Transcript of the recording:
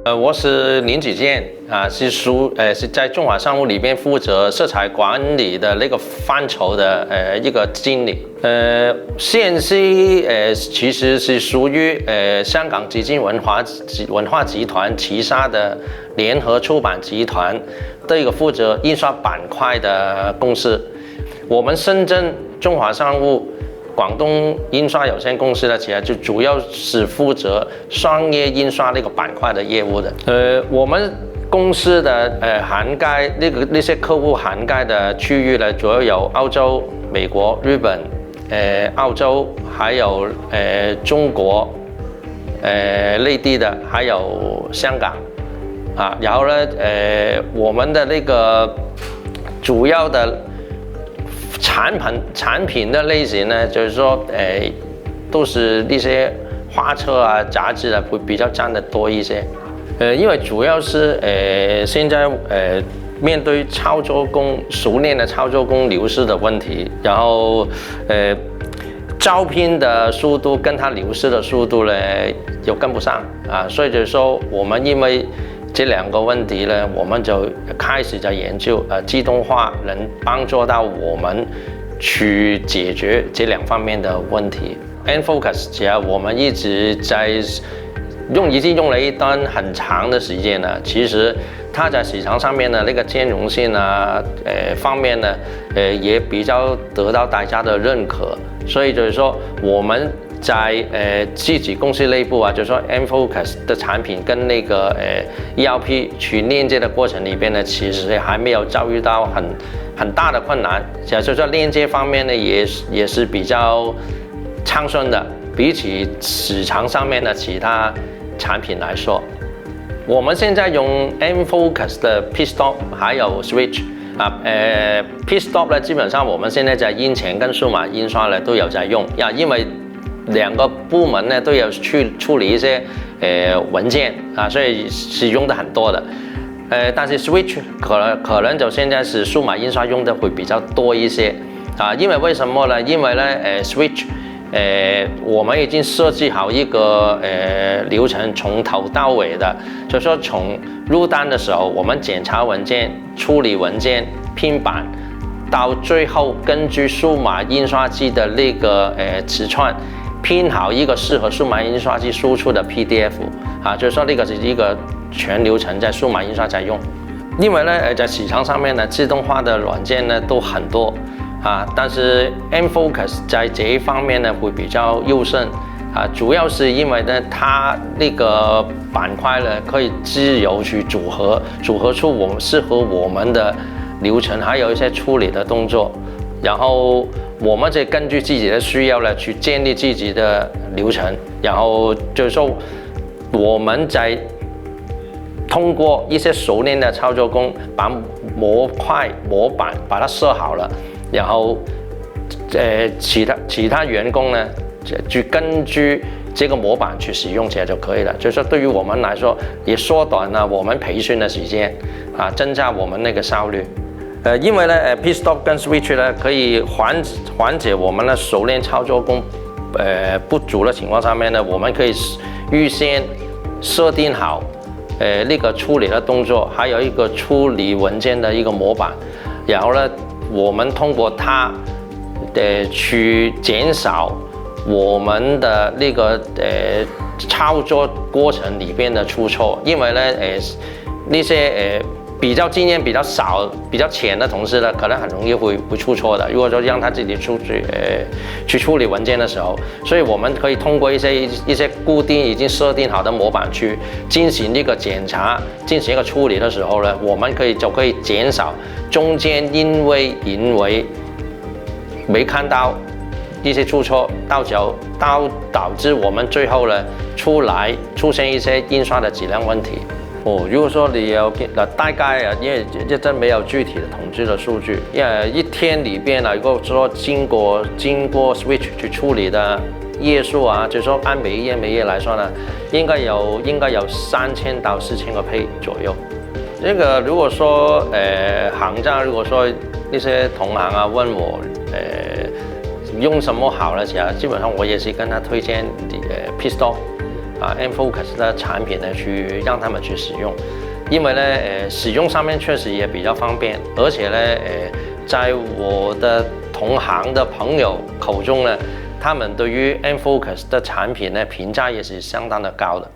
我是林子健啊，是在中华商务里边负责色彩管理的那个范畴的一个经理。CNC其实是属于香港紫金文化集团旗下的联合出版集团的一个负责印刷板块的公司。我们深圳中华商务广东印刷有限公司呢，其实就主要是负责商业印刷那个板块的业务的。我们公司的涵盖那些客户涵盖的区域呢，主要有澳洲、美国、日本、澳洲，还有中国内地的，还有香港啊。然后呢，我们的那个主要的产品的类型呢，就是说，都是一些画册啊、杂志啊，会比较占得多一些。因为主要是现在面对熟练的操作工流失的问题，然后招聘的速度跟它流失的速度呢又跟不上啊，所以就是说我们因为这两个问题呢，我们就开始在研究自动化能帮助到我们去解决这两方面的问题。Enfocus 其实我们一直在已经用了一段很长的时间了。其实它在市场上面的那个兼容性啊，方面呢，也比较得到大家的认可。所以就是说我们在自己公司内部啊，就是说 Enfocus 的产品跟那个ERP 去链接的过程里边呢，其实还没有遭遇到很大的困难。就是说链接方面呢，也是比较畅顺的，比起市场上面的其他产品来说。我们现在用 Enfocus 的 Pitstop 还有 Switch 啊，Pitstop 呢，基本上我们现在在印前跟数码印刷呢都有在用呀，因为两个部门呢都有去处理一些文件啊，所以是用的很多的。但是 Switch 可能就现在是数码印刷用的会比较多一些啊，因为为什么呢？因为呢Switch 我们已经设计好一个流程，从头到尾的，就是说从入单的时候，我们检查文件、处理文件、拼版，到最后根据数码印刷机的那个尺寸，拼好一个适合数码印刷机输出的 PDF 啊，就是说那个是一个全流程在数码印刷在用。因为呢，在市场上面呢，自动化的软件呢都很多啊，但是 Enfocus 在这一方面呢会比较优胜啊，主要是因为呢，它那个板块呢可以自由去组合出适合我们的流程，还有一些处理的动作，然后我们再根据自己的需要呢去建立自己的流程，然后就是说我们在通过一些熟练的操作工把模板把它设好了，然后其他员工呢就根据这个模板去使用起来就可以了。就是说对于我们来说也缩短了我们培训的时间啊，增加我们那个效率。因为呢Pitstop 跟 Switch 呢可以缓解我们的熟练操作工不足的情况下面呢，我们可以预先设定好那个处理的动作，还有一个处理文件的一个模板，然后呢我们通过它去减少我们的那个操作过程里边的出错。因为呢那些比较经验比较少、比较浅的同事呢，可能很容易会出错的。如果说让他自己去处理文件的时候，所以我们可以通过一些固定已经设定好的模板去进行一个检查、进行一个处理的时候呢，我们可以减少中间因为没看到一些出错，导致我们最后呢出现一些印刷的质量问题。如果说你有大概啊，因为这真没有具体的统计的数据，因为一天里边如果说经过 Switch 去处理的页数啊，就是说按每一页来说呢，应该有3000到4000个配左右。这个如果说行家，如果说一些同行啊问我用什么好了，其实基本上我也是跟他推荐Pitstop Enfocus 的产品呢，去让他们去使用，因为呢，使用上面确实也比较方便，而且呢，在我的同行的朋友口中呢，他们对于 Enfocus 的产品呢评价也是相当的高的。